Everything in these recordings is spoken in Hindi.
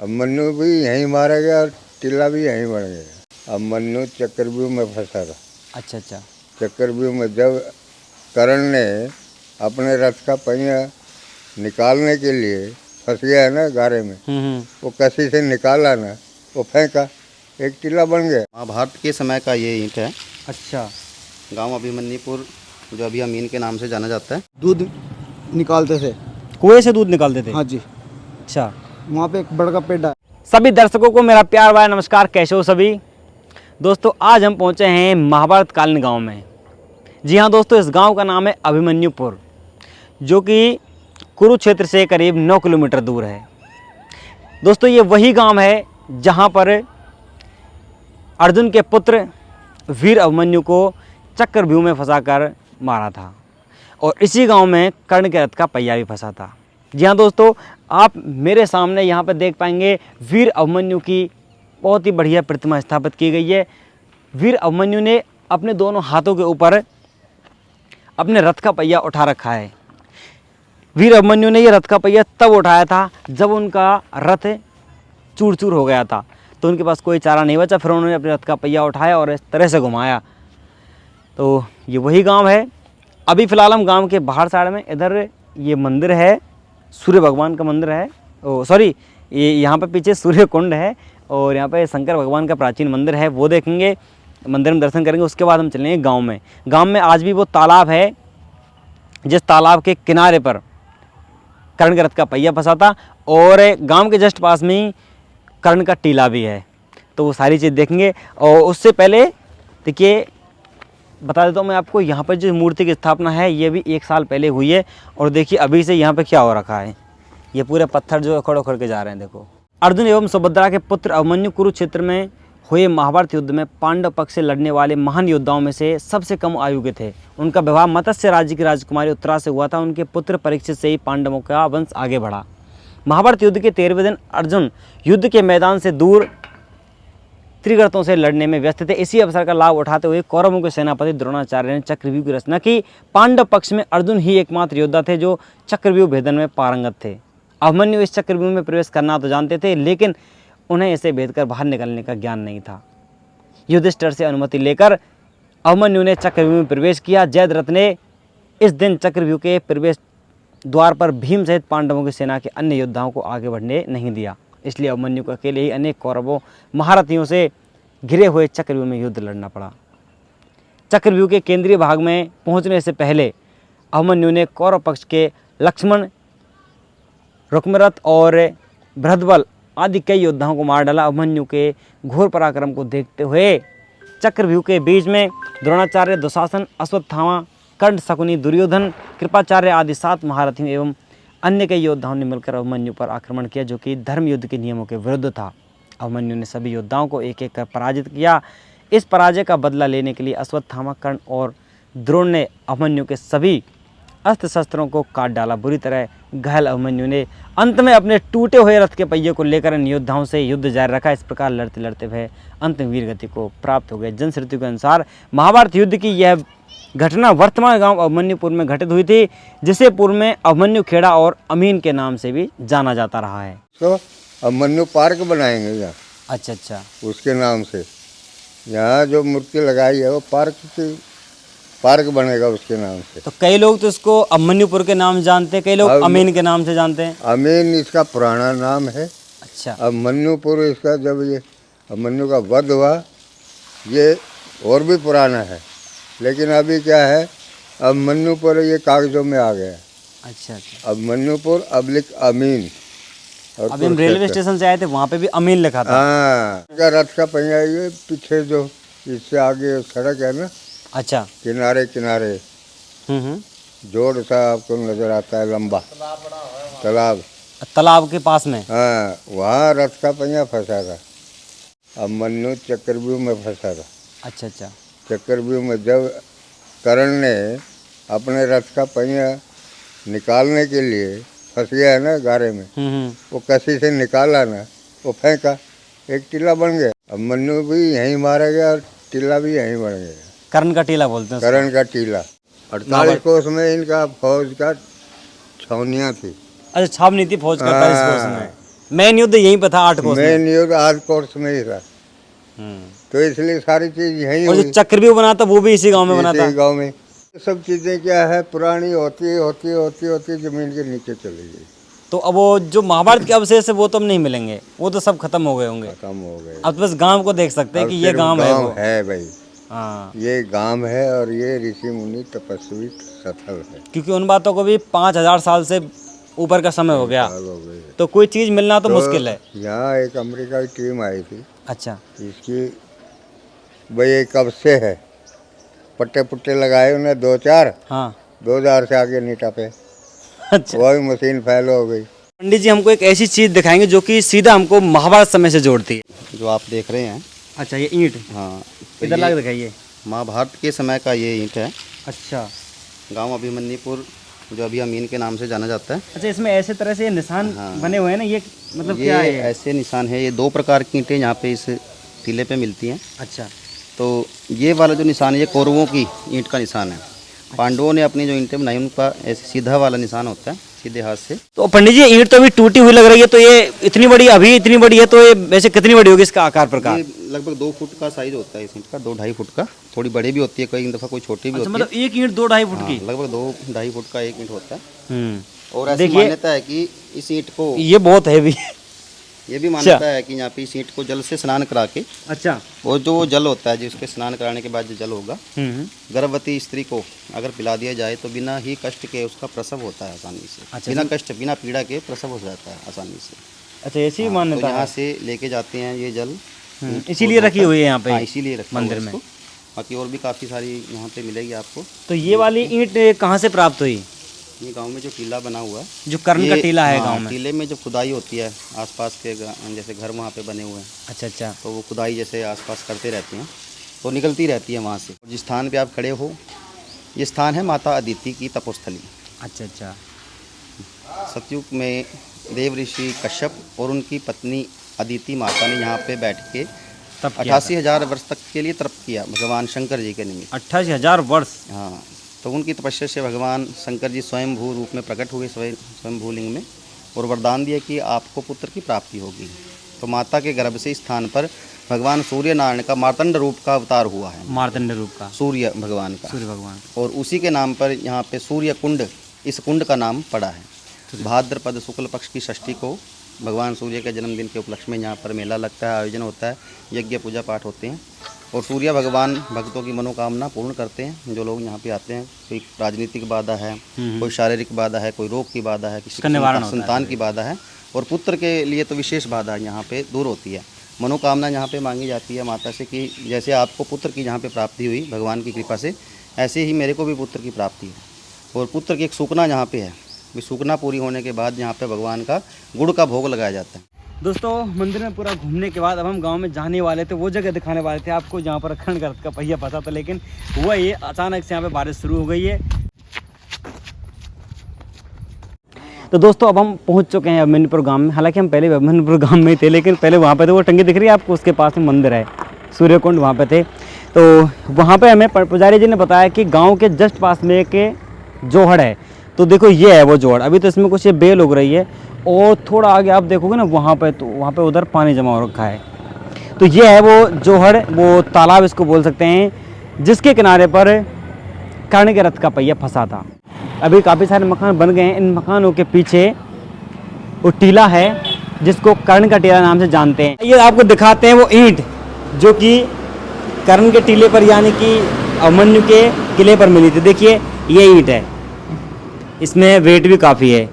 अभिमन्यु भी यहीं मारा गया और टिल्ला भी यहीं मर गया। अभिमन्यु चक्रव्यूह में फंसा था। अच्छा अच्छा। चक्रव्यूह में जब कर्ण ने अपने रथ का पहिया निकालने के लिए फंस गया ना गारे में, वो कसी से निकाला ना, वो फेंका, एक टिल्ला बन गया। महाभारत के समय का ये ईंट है। अच्छा। गांव अभिमन्युपुर जो अभी अमीन के नाम से जाना जाता है। दूध निकालते थे, कुएं से दूध निकालते थे? हाँ जी। अच्छा। वहाँ पे एक बड़ा पेड़ है। सभी दर्शकों को मेरा प्यार भरा नमस्कार। कैसे हो सभी दोस्तों? आज हम पहुंचे हैं महाभारत कालीन गांव में। जी हाँ दोस्तों, इस गांव का नाम है अभिमन्युपुर, जो कि कुरुक्षेत्र से करीब 9 किलोमीटर दूर है। दोस्तों ये वही गांव है जहां पर अर्जुन के पुत्र वीर अभिमन्यु को चक्रव्यूह में फंसाकर मारा था, और इसी गांव में कर्ण के रथ का पहिया भी फंसा था। जी हाँ दोस्तों, आप मेरे सामने यहाँ पर देख पाएंगे वीर अभिमन्यु की बहुत ही बढ़िया प्रतिमा स्थापित की गई है। वीर अभिमन्यु ने अपने दोनों हाथों के ऊपर अपने रथ का पहिया उठा रखा है। वीर अभिमन्यु ने ये रथ का पहिया तब उठाया था जब उनका रथ चूर चूर हो गया था, तो उनके पास कोई चारा नहीं बचा, फिर उन्होंने अपने रथ का पहिया उठाया और इस तरह से घुमाया। तो ये वही गांव है। अभी फ़िलहाल हम गांव के बाहर साइड में, इधर ये मंदिर है, सूर्य भगवान का मंदिर है। सॉरी, ये यहाँ पे पीछे सूर्य कुंड है, और यहाँ पे शंकर भगवान का प्राचीन मंदिर है, वो देखेंगे, मंदिर में दर्शन करेंगे। उसके बाद हम चलेंगे गांव में। गांव में आज भी वो तालाब है जिस तालाब के किनारे पर कर्ण के रथ का पहिया फंसा था, और गांव के जस्ट पास में ही कर्ण का टीला भी है। तो वो सारी चीज़ देखेंगे। और उससे पहले देखिए, बता देता हूँ मैं आपको, यहाँ पर जो मूर्ति की स्थापना है ये भी 1 साल पहले हुई है। और देखिए अभी से यहाँ पे क्या हो रखा है, ये पूरे पत्थर जो उखड़ उखड़ के जा रहे हैं। देखो, अर्जुन एवं सुभद्रा के पुत्र अभिमन्यु कुरुक्षेत्र में हुए महाभारत युद्ध में पांडव पक्ष से लड़ने वाले महान योद्धाओं में से सबसे कम आयु के थे। उनका विवाह मत्स्य राज्य की राजकुमारी उत्तरा से हुआ था। उनके पुत्र परीक्षित से ही पांडवों का वंश आगे बढ़ा। महाभारत युद्ध के 13वें दिन अर्जुन युद्ध के मैदान से दूर त्रिगर्तों से लड़ने में व्यस्त थे। इसी अवसर का लाभ उठाते हुए कौरवों के सेनापति द्रोणाचार्य ने चक्रव्यूह की रचना की। पांडव पक्ष में अर्जुन ही एकमात्र योद्धा थे जो चक्रव्यूह भेदन में पारंगत थे। अभिमन्यु इस चक्रव्यूह में प्रवेश करना तो जानते थे, लेकिन उन्हें इसे भेद कर बाहर निकलने का ज्ञान नहीं था। युधिष्ठिर से अनुमति लेकर अभिमन्यु ने चक्रव्यूह में प्रवेश किया। जयद्रथ ने इस दिन चक्रव्यूह के प्रवेश द्वार पर भीम सहित पांडवों की सेना के अन्य योद्धाओं को आगे बढ़ने नहीं दिया। इसलिए अभिमन्यु को अकेले ही अनेक कौरवों महारथियों से घिरे हुए चक्रव्यूह में युद्ध लड़ना पड़ा। चक्रव्यूह के केंद्रीय भाग में पहुंचने से पहले अभिमन्यु ने कौरव पक्ष के लक्ष्मण, रुक्मरथ और बृहद्बल आदि कई योद्धाओं को मार डाला। अभिमन्यु के घोर पराक्रम को देखते हुए चक्रव्यूह के बीच में द्रोणाचार्य, दुशासन, अश्वत्थामा, कर्ण, शकुनी, दुर्योधन, कृपाचार्य आदि 7 महारथियों एवं अन्य कई योद्धाओं ने मिलकर अभिमन्यु पर आक्रमण किया, जो कि धर्म युद्ध के नियमों के विरुद्ध था। अभिमन्यु ने सभी योद्धाओं को एक एक कर पराजित किया। इस पराजय का बदला लेने के लिए अश्वत्थामा, कर्ण और द्रोण ने अभिमन्यु के सभी अस्त्र शस्त्रों को काट डाला। बुरी तरह घायल अभिमन्यु ने अंत में अपने टूटे हुए रथ के पहिए को लेकर इन योद्धाओं से युद्ध जारी रखा। इस प्रकार लड़ते लड़ते वह अंत में वीर गति को प्राप्त हो गए। जनश्रुति के अनुसार महाभारत युद्ध की यह घटना वर्तमान गांव अभिमन्युपुर में घटित हुई थी, जिसे पूर्व में अभिमन्यु खेड़ा और अमीन के नाम से भी जाना जाता रहा है। तो अभिमन्यु पार्क बनाएंगे यहाँ। अच्छा अच्छा। उसके नाम से यहाँ जो मूर्ति लगाई है वो पार्क बनेगा उसके नाम से। तो कई लोग तो इसको अभिमन्युपुर के नाम जानते हैं, कई लोग अमीन के नाम से जानते हैं। अमीन इसका पुराना नाम है। अच्छा। अभिमन्युपुर इसका, जब ये अभिमन्यु का वध हुआ, ये और भी पुराना है, लेकिन अभी क्या है, अभिमन्युपुर ये कागजों में आ गया। अच्छा अच्छा। अभिमन्युपुर अब्लिक अमीन। और अभी हम रेलवे स्टेशन से आए थे, वहाँ पे भी अमीन लिखा था। हाँ, इनका रथ का पहिया ये पीछे जो इससे आगे सड़क है ना, अच्छा। किनारे किनारे जोड़ सा आपको नजर आता है, लंबा तालाब के पास में। हाँ, वहाँ रथ का पहिया फंसा था। अभिमन्यु चक्रव्यूह में फंसा था। अच्छा अच्छा। चक्रव्यूह में जब कर्ण ने अपने रथ का पहिया निकालने के लिए फंस गया ना गारे में, वो कसी से निकाला ना, वो फेंका, एक टिल्ला बन गया। अभिमन्यु भी यहीं मारा गया और टिल्ला भी यहीं बन गया। कर्ण का टीला बोलते हैं। कर्ण का टीला। 48 कोस में इनका फौज का छावनियाँ थी। अच्छा, छावनी थी फौज का 48 कोस में। मेन युद्ध यहीं पे था 8 कोस में। मेन युद्ध आज कोर्स में ही था, हम्म। तो इसलिए सारी चीज यहीं और जो हुई चक्र भी बना था वो भी इसी गांव में बना था। इसी गांव में। ये सब चीजें क्या है, पुरानी होती जमीन के नीचे चली गई, तो अब वो जो महाभारत के अवशेष है वो तो अब नहीं मिलेंगे, वो तो सब खत्म हो गए होंगे। खत्म हो गए। अब तो बस गांव को देख सकते हैं अब कि ये सिर्फ गांव है गांव वो। है भाई, हाँ, ये गांव है और ये ऋषि मुनि तपस्वी स्थल है। क्योंकि उन बातों को भी 5000 साल से ऊपर का समय हो गया, साल हो गए। तो कोई चीज़ मिलना तो मुश्किल है। यहाँ एक अमेरिका की टीम आई थी, अच्छा। इसकी भाई ये कब से है, पट्टे पुट्टे लगाए उन्हें 2-4, हाँ। 2000 से आगे नहीं टपे, अच्छा वही मशीन फैल हो गई। पंडित जी हमको एक ऐसी चीज़ दिखाएंगे जो कि सीधा हमको महाभारत समय से जोड़ती है। जो आप देख रहे हैं, अच्छा, ये ईंट हाँ, तो इधर ये ला के दिखाइए। महाभारत के समय का ये ईंट है। अच्छा गांव अभिमन्युपुर, जो अभी अमीन के नाम से जाना जाता है। अच्छा, इसमें ऐसे तरह से ये निशान हाँ। बने हुए हैं ना, ये मतलब ये क्या है? ऐसे निशान है, ये 2 प्रकार की ईंटें यहाँ पे इस टीले पे मिलती हैं। अच्छा। तो ये वाला जो निशान है, ये कौरवों की ईंट का निशान है। पांडवों ने अपनी जो ईंटें बनाई उनका ऐसे सीधा वाला निशान होता है, सीधे हाथ से। तो पंडित जी ईंट तो अभी टूटी हुई लग रही है, तो ये इतनी बड़ी, अभी इतनी बड़ी है, तो ये वैसे कितनी बड़ी होगी इसका आकार प्रकार? ये लगभग 2 फुट का साइज होता है इस ईंट का, 2-2.5 फुट का। थोड़ी बड़ी भी होती है, कई दफ़ा कोई छोटी भी अच्छा, होती है। मतलब एक ईंट 2-2.5 फुट की? हाँ, लगभग 2-2.5 फुट का एक ईंट होता है। हम्म। और ऐसी देखिए, मान्यता है कि इस ईंट को, ये बहुत हैवी है। ये भी मान्यता है कि यहाँ पे इस ईंट को जल से स्नान करा के, अच्छा। और जो जल होता है जिसके स्नान कराने के बाद जो जल होगा, गर्भवती स्त्री को अगर पिला दिया जाए तो बिना ही कष्ट के उसका प्रसव होता है आसानी से। अच्छा, बिना कष्ट, बिना पीड़ा के प्रसव हो जाता है आसानी से। अच्छा, ऐसी हाँ, मान्यता तो यहाँ है। से लेके जाते हैं ये जल। इसीलिए रखी हुई है यहाँ पे हाँ, इसीलिए रखा हुआ मंदिर है में। इसको। बाकी और भी काफ़ी सारी यहाँ पे मिलेगी आपको। तो ये वाली ईंट कहाँ से प्राप्त हुई? ये गांव में जो टीला बना हुआ है, जो कर्ण का ये- टीला है हाँ, गांव में। टीले में जब खुदाई होती है, आसपास के जैसे घर वहाँ पे बने हुए हैं, अच्छा अच्छा। तो वो खुदाई जैसे आसपास करते रहते हैं तो निकलती रहती है वहाँ से। जिस स्थान पे आप खड़े हो, ये स्थान है माता अदिति की तपोस्थली। अच्छा अच्छा। सतयुग में देव ऋषि कश्यप और उनकी पत्नी अदिति माता ने यहाँ पे बैठ के तब किया था। 88,000 वर्ष तक के लिए तप किया भगवान शंकर जी के निमित्त। 88,000 वर्ष? हाँ, तो उनकी तपस्या से भगवान शंकर जी स्वयं भू रूप में प्रकट हुए, स्वयं भूलिंग में, और वरदान दिया कि आपको पुत्र की प्राप्ति होगी। तो माता के गर्भ से इस स्थान पर भगवान सूर्य नारायण का मार्तंड रूप का अवतार हुआ है, मार्तंड रूप का, सूर्य भगवान का। सूर्य भगवान। और उसी के नाम पर यहाँ पे सूर्य कुंड, इस कुंड का नाम पड़ा है। भाद्रपद शुक्ल पक्ष की षष्ठी को भगवान सूर्य के जन्मदिन के उपलक्ष्य में यहाँ पर मेला लगता है, आयोजन होता है, यज्ञ पूजा पाठ होते हैं, और सूर्य भगवान भक्तों की मनोकामना पूर्ण करते हैं। जो लोग यहाँ पे आते हैं, कोई राजनीतिक बाधा है, कोई शारीरिक बाधा है, कोई रोग की बाधा है, किसी का निवारण होता है। संतान की बाधा है, और पुत्र के लिए तो विशेष बाधा यहाँ पे दूर होती है। मनोकामना यहाँ पे मांगी जाती है माता से कि जैसे आपको पुत्र की यहाँ पे प्राप्ति हुई भगवान की कृपा से, ऐसे ही मेरे को भी पुत्र की प्राप्ति है। और पुत्र की एक सूखना यहाँ पे है, भी सूखना पूरी होने के बाद यहाँ पे भगवान का गुड़ का भोग लगाया जाता है। दोस्तों मंदिर में पूरा घूमने के बाद अब हम गांव में जाने वाले थे, वो जगह दिखाने वाले थे आपको जहाँ पर अखंड गर्त का पहिया फंसा था, लेकिन हुआ ये अचानक से यहाँ पे बारिश शुरू हो गई है। तो दोस्तों अब हम पहुंच चुके हैं अभिमन्युपुर गांव में। हालांकि हम पहले अभिमन्युपुर गांव में ही थे, लेकिन पहले वहाँ पे थे, वो टंकी दिख रही है आपको, उसके पास में मंदिर है सूर्यकुंड, वहाँ पे थे। तो वहाँ पे हमें पुजारी जी ने बताया कि गाँव के जस्ट पास में एक जोहड़ है। तो देखो ये है वो जोहड़, अभी तो इसमें कुछ ये बेल उग रही है, और थोड़ा आगे आप देखोगे ना वहाँ पे, तो वहाँ पे उधर पानी जमा हो रखा है। तो ये है वो जोहड़, वो तालाब इसको बोल सकते हैं, जिसके किनारे पर कर्ण के रथ का पहिया फंसा था। अभी काफ़ी सारे मकान बन गए हैं, इन मकानों के पीछे वो टीला है जिसको कर्ण का टीला नाम से जानते हैं। ये आपको दिखाते हैं वो ईंट जो कि कर्ण के टीले पर यानी कि अभिमन्यु के किले पर मिली थी। देखिए ये ईंट है, इसमें वेट भी काफ़ी है।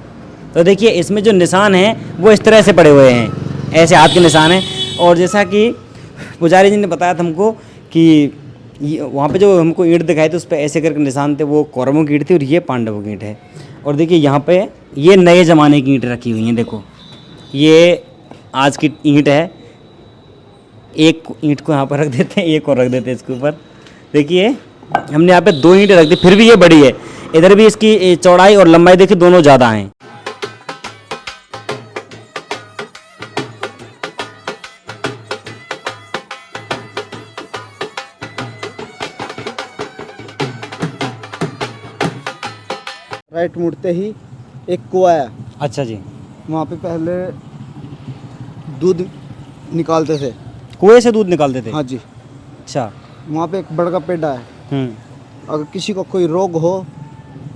तो देखिए इसमें जो निशान हैं वो इस तरह से पड़े हुए हैं, ऐसे हाथ के निशान हैं। और जैसा कि पुजारी जी ने बताया था हमको कि वहाँ पे जो हमको ईंट दिखाई थी उस पर ऐसे करके निशान थे, वो कौरवों की ईंट थी और ये पांडवों की ईंट है। और देखिए यहाँ पे ये नए ज़माने की ईंट रखी हुई हैं। देखो ये आज की ईंट है, एक ईंट को यहाँ पर रख देते हैं, एक और रख देते हैं इसके ऊपर। देखिए हमने यहाँ पे 2 ईंटें रख दी, फिर भी ये बड़ी है। इधर भी इसकी चौड़ाई और लंबाई देखिए दोनों ज़्यादा हैं। राइट मुड़ते ही एक कुआं है, अच्छा जी। वहाँ पे पहले दूध निकालते थे। कुएं से दूध निकालते थे? हाँ जी। अच्छा। वहाँ पे एक बड़ा पेड़ा है। हम्म। अगर किसी को कोई रोग हो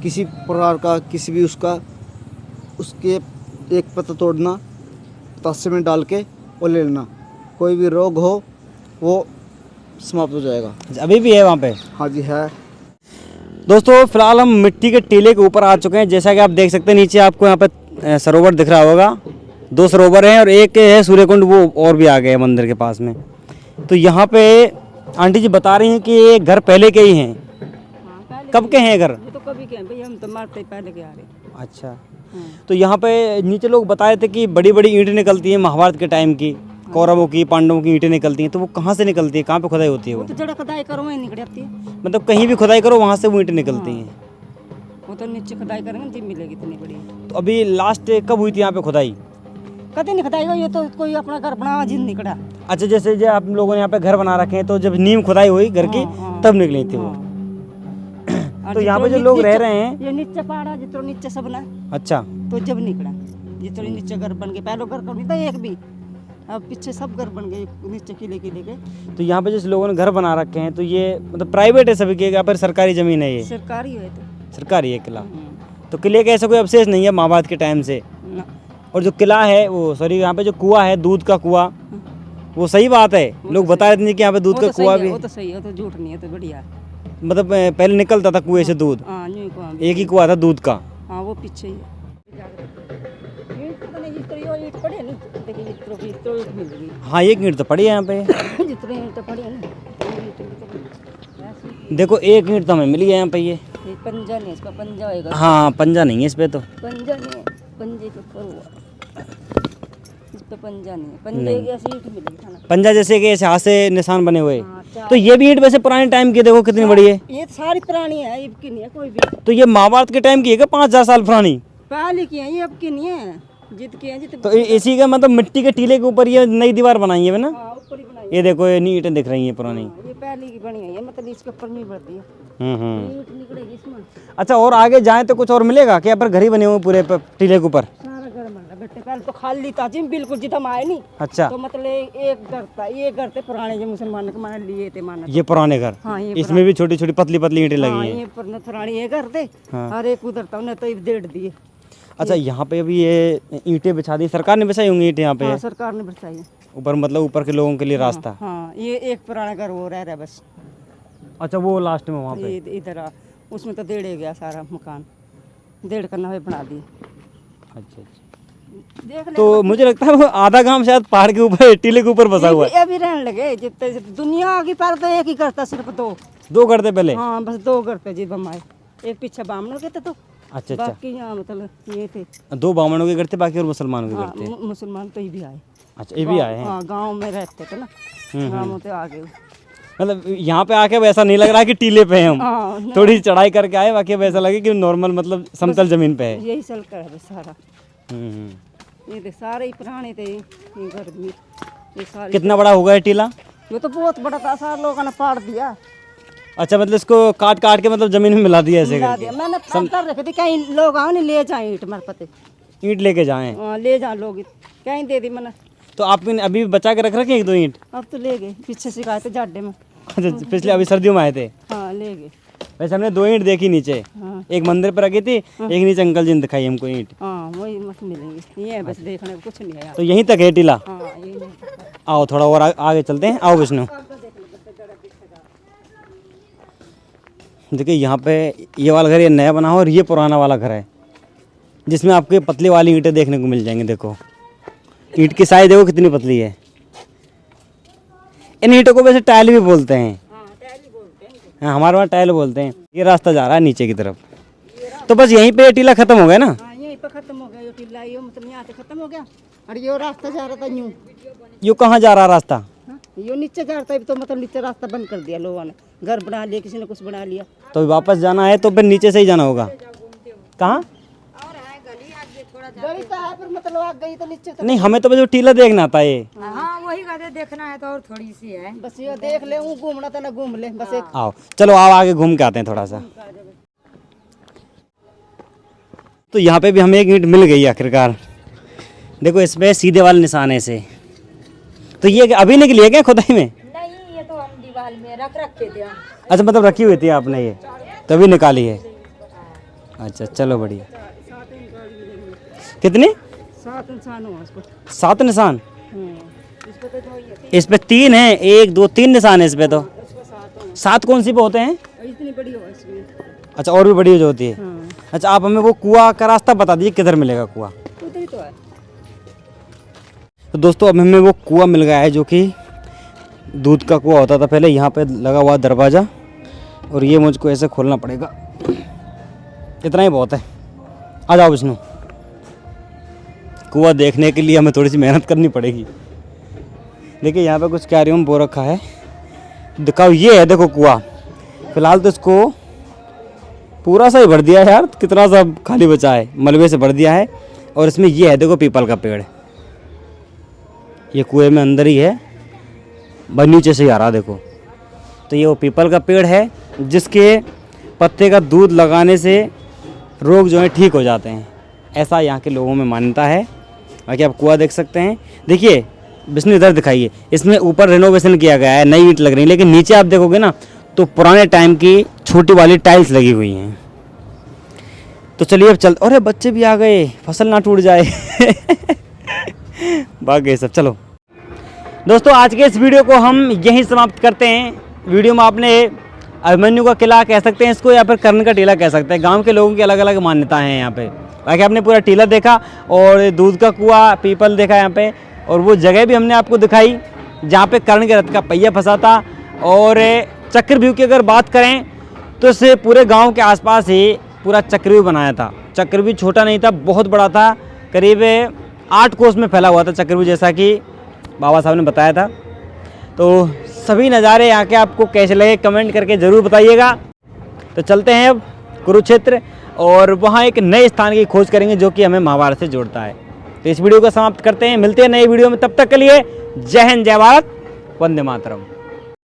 किसी प्रकार का, किसी भी उसका, उसके एक पत्ता तोड़ना, पतासे में डाल के और ले लेना। कोई भी रोग हो वो समाप्त हो जाएगा। अभी भी है वहाँ पे? हाँ जी है। दोस्तों फिलहाल हम मिट्टी के टीले के ऊपर आ चुके हैं। जैसा कि आप देख सकते हैं नीचे आपको यहाँ पे सरोवर दिख रहा होगा। 2 सरोवर हैं और एक है सूर्यकुंड, वो और भी आ गए हैं मंदिर के पास में। तो यहाँ पे आंटी जी बता रही हैं कि ये घर पहले के ही हैं। कब के हैं घर? ये तो कभी के हैं भैया, हम तो मारते ही पहले के आ रहे। अच्छा। तो यहाँ पे नीचे लोग बताए थे कि बड़ी बड़ी ईंटें निकलती हैं महाभारत के टाइम की, कौरवों की, पांडवों की ईंटें निकलती हैं। तो वो कहाँ से निकलती है, कहाँ पे खुदाई होती है वो वो? तो जड़ा खुदाई करो वहीं निकल जाती है। मतलब कहीं भी खुदाई करो वहाँ से वो ईंटें निकलती हैं। वो तो नीचे खुदाई करेंगे जिम मिलेगी इतनी बड़ी। तो अभी लास्ट कब हुई थी यहाँ पे खुदाई? कभी नहीं खुदाई हो, ये तो कोई अपना घर बना जिन निकला। अच्छा, जैसे जो आप लोगों ने यहाँ पे घर बना रखे हैं तो जब नींव खुदाई हुई घर की तब निकली थी वो। तो यहाँ पे जो लोग रह रहे हैं, ये नीचे पहाड़ा जितना नीचे सब ना, अच्छा, तो जब निकला जितने नीचे घर बन गए। पहले घर का नहीं था एक भी, अब पीछे सब घर बन गए नीचे किले किले के। तो यहाँ पे जिस लोगों ने घर बना रखे हैं तो ये मतलब प्राइवेट है सभी के या फिर सरकारी जमीन है? ये सरकारी है तो सरकारी है किला। तो किले का ऐसा कोई अवशेष नहीं है महाभारत के टाइम से? ना। और जो किला है वो, सॉरी, यहाँ पे जो कुआं है, दूध का कुआं, वो सही बात है? लोग बता रहे थे कि यहाँ पे दूध वो का तो सही कुआं है, भी वो तो सही है, वो तो झूठ नहीं है, तो बढ़िया है। मतलब पहले निकलता था कुएं से दूध? हाँ यूं ही कुआं भी। एक ही कुआं था दूध का? हाँ वो पीछे ही है। ईंट पता नहीं जितनी ईंट पड़ी है ना, देखिए इतनी ईंट मिल गई। हाँ, एक ईंट तो पड़ी है यहाँ पे। जितनी ईंट पड़ी है ना, ऐसी देखो एक ईंट तो हमें मिली है यहाँ पे। ये पंजा नहीं, इसका पंजा होएगा। हाँ, पंजा नहीं है इस पे तो। पंजा नहीं है, पंजे के ऊपर हुआ, इस पे पंजा नहीं है। पंजे की ऐसी ईंट मिलेगी ना। पंजा जैसे कि ऐसे हाथ से निशान बने हुए। हाँ, चार। तो ये भी ईंट वैसे पुराने टाइम की, देखो कितनी बड़ी है। ये सारी पुरानी है, ये अब की नहीं है कोई भी। तो ये महाभारत के टाइम की है क्या, 5000 साल पुरानी? पहले की है, ये अब की नहीं है, जित की है जित। तो इसी का मतलब मिट्टी के टीले के ऊपर ये नई दीवार बनाई है ना? हाँ ऊपर ही बनाई है। ये देखो, ये ईंटें दिख रही हैं पुरानी। हाँ, ये पहले की बनी है, मतलब इसके ऊपर नहीं बढ़ती है। हम्म। ईंट निकलेगी इसमें। अच्छा, और आगे जाएं तो कुछ और मिलेगा क्या? पर घर ही बने हुए पूरे टीले के ऊपर? सारा घर बन रहा बेटे, पहले तो खाली था जिम बिल्कुल, जित हम आए नहीं। अच्छा, तो मतलब एक घर था, ये घर थे पुराने जो मुसलमान के मान लिए थे माना। ये पुराने घर? हाँ ये इसमें भी छोटी छोटी पतली पतली ईंटें हाँ, लगी हैं। ये पुरानी ये घर थे। हाँ। और एक उधर था, उन्हें तो ये डेढ़ दिए। अच्छा, यहाँ पे अभी ये ईंटें बिछा दी सरकार ने, बिछाई होंगी ईंटें यहाँ पे हाँ सरकार ने बचाई है। ऊपर, मतलब ऊपर के लोगों के लिए रास्ता? हाँ ये एक पुराना घर वो रह रहा है बस। अच्छा, वो लास्ट में वहाँ पे? ये इधर आ, उसमें तो डेढ़ गया सारा मकान, डेढ़ करना हुए बना दिए। अच्छा अच्छा। देख ले तो मुझे लगता है वो आधा गांव शायद पहाड़ के ऊपर, टीले के ऊपर बसा हुआ है। ये भी रहने लगे जितने दुनिया की पर तो एक ही करता, सिर्फ दो घर थे पहले? हाँ बस 2 घर थे जी बमाए। एक पीछे बामनों के थे तो अच्छा अच्छा। बाकी यहाँ मतलब ये थे। 2 ब्राह्मणों के घर थे, बाकी और मुसलमानों के हाँ घर थे? मुसलमान तो ये भी आए। अच्छा, ये भी आए हैं? हाँ गाँव में रहते थे ना, गाँव से आ गए। मतलब यहाँ पे आके वैसा नहीं लग रहा कि टीले पे हैं हम, हाँ ना, थोड़ी चढ़ाई करके आए, बाकी वैसा लगे कि नॉर्मल मतलब समतल जमीन पे है। यही चल कर है बस सारा। हम्म। ये देख सारे ही पुराने थे ये घर भी, ये सारे। कितना बड़ा होगा ये टीला? ये तो बहुत बड़ा था, सारे लोगों ने पाड़ दिया। अच्छा, मतलब इसको काट काट के मतलब जमीन में मिला दिया ऐसे मिला करके? दिया, मैंने कर रखे थे, कहीं लोग आओ नहीं ले जाए ईंट मेरे पते। ईंट लेके जाएं? हाँ ले जा लोग, कहीं दे दी मैंने। तो आपने अभी बचा के रख रखे 1-2 ईंट? अब तो ले गए, पीछे से आए थे जाडे में। अच्छा, पिछले अभी सर्दियों में आए थे? हाँ ले गए। वैसे हमने 2 ईंट देखी नीचे, हाँ एक मंदिर पर रखी थी, एक नीचे अंकल जी ने दिखाई हमको ईंट। हाँ वही मत मिलेंगे, ये है बस देखने को कुछ नहीं है। तो यहीं तक है टीला? हाँ ये नहीं। आओ थोड़ा और आगे चलते हैं, आओ विष्णु। देखिए यहाँ पे ये वाला घर ये नया बना हो और ये पुराना वाला घर है, जिसमें आपको पतली वाली ईंटें देखने को मिल जाएंगी। देखो ईंट की साइज देखो कितनी पतली है। इन ईंटों को वैसे टाइल भी बोलते हैं। हाँ, हमारे वहाँ टाइल बोलते हैं। ये रास्ता जा रहा है नीचे की तरफ, तो बस यहीं पे टीला खत्म हो गया ना? हाँ यहीं पर खत्म हो गया, ये टीला ये मतलब यहाँ से खत्म हो गया। और ये रास्ता जा रहा था यूं, ये कहाँ जा रहा रास्ता? हाँ, ये नीचे जा रहा था, तो मतलब नीचे रास्ता बंद कर दिया लोगों ने, घर बना लिया, किसी ने कुछ बना लिया। तो वापस जाना है तो फिर नीचे से ही जाना होगा? कहाँ? गली तो है पर मतलब आग गई तो नीचे तो नहीं, हमें तो बस वो टीला देखना था ये। हाँ वही कहते देखना है तो और थोड़ी सी है बस, ये देख ले, वो घूमना था ना घूम ले बस एक। आओ चलो, आओ आगे घूम के आते हैं थोड़ा सा। तो यहाँ पे भी हमें एक ईंट मिल गई आखिरकार। देखो इसमें सीधे वाले निशान है, ऐसे तो ये अभी निकली है क्या खुदाई में? नहीं, ये तो हम दीवार में रखे थे हम। अच्छा, मतलब रखी हुई थी आपने ये, तभी निकाली है। अच्छा, चलो बढ़िया। कितने? 7 इंसान हुआ उसको। 7 निशान? इस पे तो ये इस पे 3 हैं, 1 2 3 निशान है इस पे तो। 7 कौन सी पे होते हैं? इतनी बड़ी हो इसमें। अच्छा, और भी बड़ी जो होती है। हाँ, अच्छा, आप हमें वो कुआं का रास्ता बता दीजिए, किधर मिलेगा कुआं? उधर ही तो है। तो दोस्तों अब हमें वो कुआं मिल गया है जो कि दूध का कुआं होता था पहले। यहाँ पे लगा हुआ दरवाज़ा, और ये मुझको ऐसे खोलना पड़ेगा। इतना ही बहुत है। आ जाओ विष्णु। कुआं देखने के लिए हमें थोड़ी सी मेहनत करनी पड़ेगी। देखिए यहाँ पे कुछ कैरियम बो रखा है, दिखाओ। ये है देखो कुआं। फिलहाल तो इसको पूरा सा ही भर दिया है यार, कितना सा खाली बचा है, मलबे से भर दिया है। और इसमें ये है देखो पीपल का पेड़, ये कुएं में अंदर ही है, बस नीचे से ही आ रहा देखो। तो ये वो पीपल का पेड़ है जिसके पत्ते का दूध लगाने से रोग जो है ठीक हो जाते हैं, ऐसा यहाँ के लोगों में मान्यता है। बाकी आप कुआं देख सकते हैं। देखिए विष्णु इधर दिखाइए, इसमें ऊपर रिनोवेशन किया गया है, नई ईंट लग रही है, लेकिन नीचे आप देखोगे ना तो पुराने टाइम की छोटी वाली टाइल्स लगी हुई हैं। तो चलिए अब चल। अरे बच्चे भी आ गए, फसल ना टूट जाए। भाग गए सब। चलो दोस्तों, आज के इस वीडियो को हम यहीं समाप्त करते हैं। वीडियो में आपने अभिमन्यु का किला कह सकते हैं इसको, या फिर कर्ण का टीला कह सकते हैं। गांव के लोगों की अलग अलग मान्यताएं हैं यहाँ पे। बाकी आपने पूरा टीला देखा, और दूध का कुआं, पीपल देखा यहाँ पे, और वो जगह भी हमने आपको दिखाई जहाँ पे कर्ण के रथ का पहिया फंसा था। और चक्रव्यूह की अगर बात करें तो इसे पूरे गाँव के आसपास ही पूरा चक्रव्यूह बनाया था। चक्रव्यूह छोटा नहीं था, बहुत बड़ा था, करीब 8 कोस में फैला हुआ था चक्रव्यूह, जैसा कि बाबा साहब ने बताया था। तो सभी नज़ारे यहाँ के आपको कैसे लगे कमेंट करके ज़रूर बताइएगा। तो चलते हैं अब कुरुक्षेत्र, और वहाँ एक नए स्थान की खोज करेंगे जो कि हमें महाभारत से जोड़ता है। तो इस वीडियो को समाप्त करते हैं, मिलते हैं नए वीडियो में। तब तक के लिए जय हिंद, जय भारत, वंदे मातरम।